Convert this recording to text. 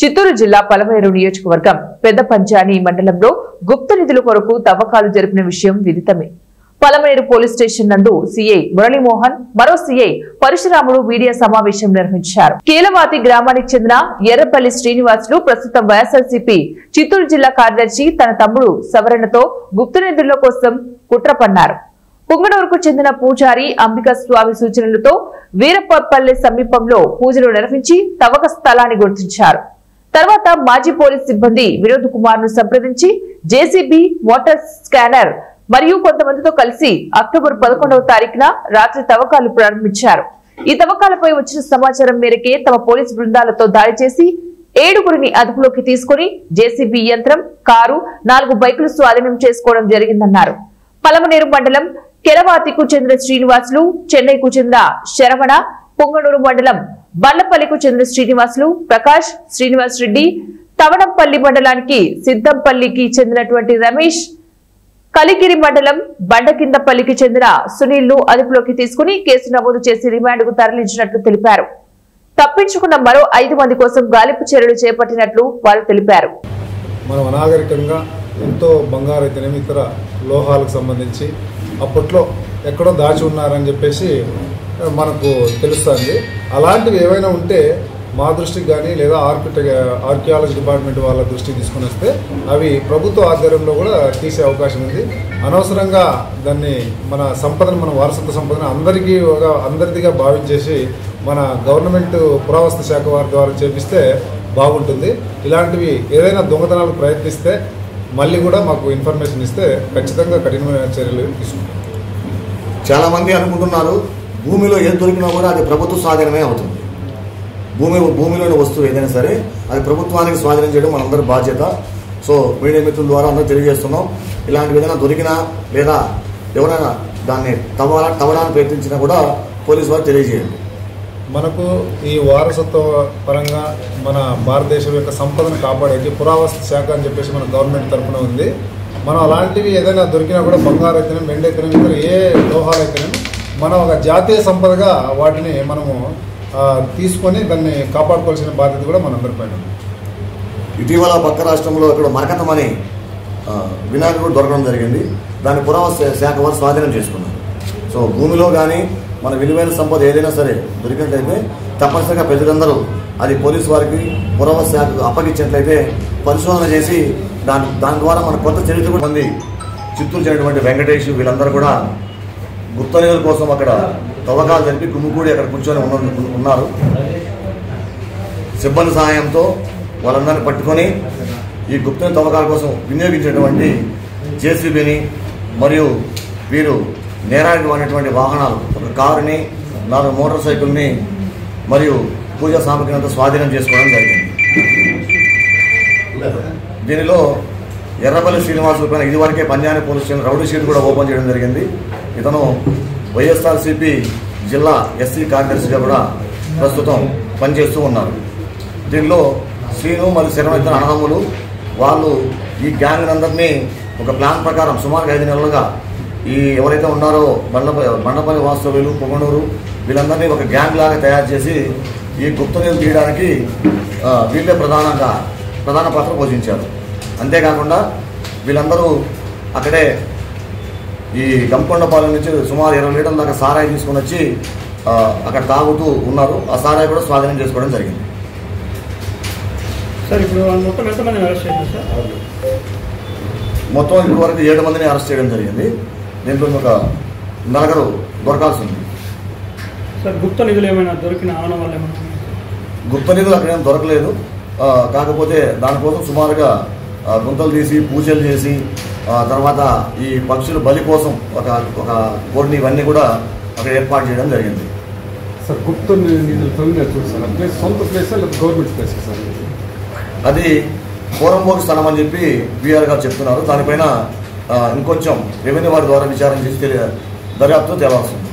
చిత్తూరు జిల్లా పలమనేరు నియోజకవర్గం పెద్ద పంచాని మండలంలో గుప్త నిధుల కొరకు తవ్వకాలు జరిపిన విషయం విదితమే. పలమనేరు పోలీస్ స్టేషన్ నందు సీఐ మురళీమోహన్, మరో సీఐ పరశురాముడు మీడియా సమావేశం నిర్వహించారు. కీలవాతి గ్రామానికి చెందిన ఎర్రపల్లి శ్రీనివాసులు ప్రస్తుతం వైఎస్ఆర్సీపీ చిత్తూరు జిల్లా కార్యదర్శి తన తమ్ముడు సవరణతో గుప్త నిధుల కోసం కుట్ర పన్నారు. పుంగనూరుకు చెందిన పూజారి అంబికా స్వామి సూచనలతో వీరప్పపల్లె సమీపంలో పూజలు నిర్వహించి తవ్వక స్థలాన్ని గుర్తించారు. తర్వాత మాజీ పోలీస్ సిబ్బంది వినోద్ కుమార్ ను సంప్రదించి జేసీబీ, వాటర్ స్కానర్ మరియు కొంతమందితో కలిసి అక్టోబర్ 11వ తారీఖున రాత్రి తవ్వకాలు ప్రారంభించారు. ఈ తవ్వకాలపై వచ్చిన సమాచారం మేరకే తమ పోలీస్ బృందాలతో దాడి చేసి 7గురిని అదుపులోకి తీసుకుని జేసీబీ యంత్రం, కారు, 4 బైకులు స్వాధీనం చేసుకోవడం జరిగిందన్నారు. పలమనేరు మండలం కెరవాతికు చెందిన శ్రీనివాసులు, చెన్నైకు చెందిన శరవణ, పొంగనూరు మండలం బండ్లపల్లికు చెందిన శ్రీనివాసులు, ప్రకాష్, శ్రీనివాస్ రెడ్డి, తవడంపల్లి మండలానికి సిద్దంపల్లికి చెందినటువంటి రమేష్, కలిగిరి మండలం బండకిందపల్లికి చెందిన సునీల్ ను అదుపులోకి తీసుకుని కేసు నమోదు చేసి రిమాండ్ కు తరలించినట్లు తెలిపారు. తప్పించుకున్న మరో 5 మంది కోసం గాలింపు చర్యలు చేపట్టినట్లు వారు తెలిపారు. మనం అనాగరికంగా ఎంతో బంగారు అయితేనేమి ఇతర లోహాలకు సంబంధించి అప్పట్లో ఎక్కడో దాచి ఉన్నారని చెప్పేసి మనకు తెలుస్తుంది. అలాంటివి ఏవైనా ఉంటే మా దృష్టికి కానీ లేదా ఆర్కియాలజీ డిపార్ట్మెంట్ వాళ్ళ దృష్టికి తీసుకుని వస్తే అవి ప్రభుత్వ ఆధ్వర్యంలో కూడా తీసే అవకాశం ఉంది. అనవసరంగా దాన్ని మన సంపదను, మన వారసత్వ సంపదను అందరిదిగా భావించేసి మన గవర్నమెంట్ పురావస్తు శాఖ వారి ద్వారా చేపిస్తే బాగుంటుంది. ఇలాంటివి ఏదైనా దొంగతనాలు ప్రయత్నిస్తే మళ్ళీ కూడా మాకు ఇన్ఫర్మేషన్ ఇస్తే ఖచ్చితంగా కఠినమైన చర్యలు తీసుకుంటాం. చాలామంది అనుకుంటున్నారు భూమిలో ఏది దొరికినా కూడా అది ప్రభుత్వ స్వాధీనమే అవుతుంది. భూమిలోని వస్తువు ఏదైనా సరే అది ప్రభుత్వానికి స్వాధీనం చేయడం మనందరి బాధ్యత. సో మీడియా మిత్రుల ద్వారా అందరూ తెలియజేస్తున్నాం. ఇలాంటి ఏదైనా దొరికినా లేదా ఎవరైనా దాన్ని తవ్వడానికి ప్రయత్నించినా కూడా పోలీసు వారు తెలియజేయండి. మనకు ఈ వారసత్వ పరంగా మన భారతదేశం యొక్క సంపదను కాపాడేది పురావస్తు శాఖ అని చెప్పేసి మన గవర్నమెంట్ తరఫున ఉంది. మనం అలాంటివి ఏదైనా దొరికినా కూడా బంగారు అయితేనే, వెండి అయితేనే, ఇతర ఏ లోహాలు అయితేనే మనం ఒక జాతీయ సంపదగా వాటిని మనము తీసుకొని దాన్ని కాపాడుకోవాల్సిన బాధ్యత కూడా మనందరిపైన. ఇటీవల పక్క రాష్ట్రంలో ఇక్కడ మరకతం అని వినాయకుడు దొరకడం జరిగింది. దాన్ని పురావస్తు శాఖ వారు స్వాధీనం చేసుకున్నారు. సో భూమిలో కానీ మన విలువైన సంపద ఏదైనా సరే దొరికినట్లయితే తప్పనిసరిగా ప్రజలందరూ అది పోలీసు వారికి పురావస్తు శాఖకు అప్పగించినట్లయితే పరిశోధన చేసి దాని ద్వారా మన కొత్త చరిత్ర మంది చిత్తూరు చేసినటువంటి వెంకటేష్ వీళ్ళందరూ కూడా గుప్త నిధుల కోసం అక్కడ తవ్వకాలు జరిపి గుమ్ముకూడి అక్కడ కూర్చొని ఉన్నారు. సిబ్బంది సహాయంతో వాళ్ళందరినీ పట్టుకొని ఈ గుప్త తవ్వకాల కోసం వినియోగించేటువంటి జేసీబీని మరియు వీరు నేరానికి వాడినటువంటి వాహనాలు, ఒక కారుని, 4 మోటార్ సైకిల్ని మరియు పూజా సామగ్రిని అంతా స్వాధీనం చేసుకోవడం జరిగింది. దీనిలో ఎర్రపల్లి శ్రీనివాసుల పైన ఇదివరకే పంజాని పోలీస్ స్టేషన్ రౌడీ షీట్ కూడా ఓపెన్ చేయడం జరిగింది. ఇతను వైఎస్ఆర్సీపీ జిల్లా ఎస్సీ కార్యదర్శిగా కూడా ప్రస్తుతం పనిచేస్తూ ఉన్నారు. దీనిలో శ్రీను మరియు శరణ ఇద్దరు అన్నదమ్ములు. వాళ్ళు ఈ గ్యాంగ్ అందరినీ ఒక ప్లాన్ ప్రకారం సుమారు 5 నెలలుగా ఈ ఎవరైతే ఉన్నారో బండపల్లి వాస్తవ్యులు, పొంగనూరు వీళ్ళందరినీ ఒక గ్యాంగ్ లాగా తయారు చేసి ఈ గుప్త నిధులు తీయడానికి వీళ్ళే ప్రధాన పాత్ర పోషించారు. అంతేకాకుండా వీళ్ళందరూ అక్కడే ఈ గంపకొండపాలెం నుంచి సుమారు 20 లీటర్ల దాకా సారాయి తీసుకొని వచ్చి అక్కడ తాగుతూ ఉన్నారు. ఆ సారాయి కూడా స్వాధీనం చేసుకోవడం జరిగింది. సార్ ఇప్పుడు మొత్తం ఎంతమందిని అరెస్ట్ చేశారు సార్? మొత్తం ఇప్పటి వరకు 7 మందిని అరెస్ట్ చేయడం జరిగింది. దీంట్లో ఒక 4 దొరకాల్సి ఉంది. సార్ గుప్త నిధులు ఏమైనా దొరికిన ఆనవాళ్ళు ఏమైనా? గుప్త నిధులు అక్కడేం దొరకలేదు. కాకపోతే దానికోసం సుమారుగా గుంతలు తీసి పూజలు చేసి తర్వాత ఈ పక్షుల బలి కోసం ఒక కోడిని ఇవన్నీ కూడా అక్కడ ఏర్పాటు చేయడం జరిగింది. సార్ గుప్త నిధులు తొలగినట్టు సార్ ప్లేస్ సొంత ప్లేస్ లేదా గవర్నమెంట్ ప్లేస్ సార్? అది పూర్వంభోగి స్థలం అని చెప్పి బీఆర్ గారు చెప్తున్నారు. దానిపైన ఇంకొంచెం రెవెన్యూ వారి ద్వారా విచారణ చేసి దర్యాప్తు తేవాల్సి ఉంది.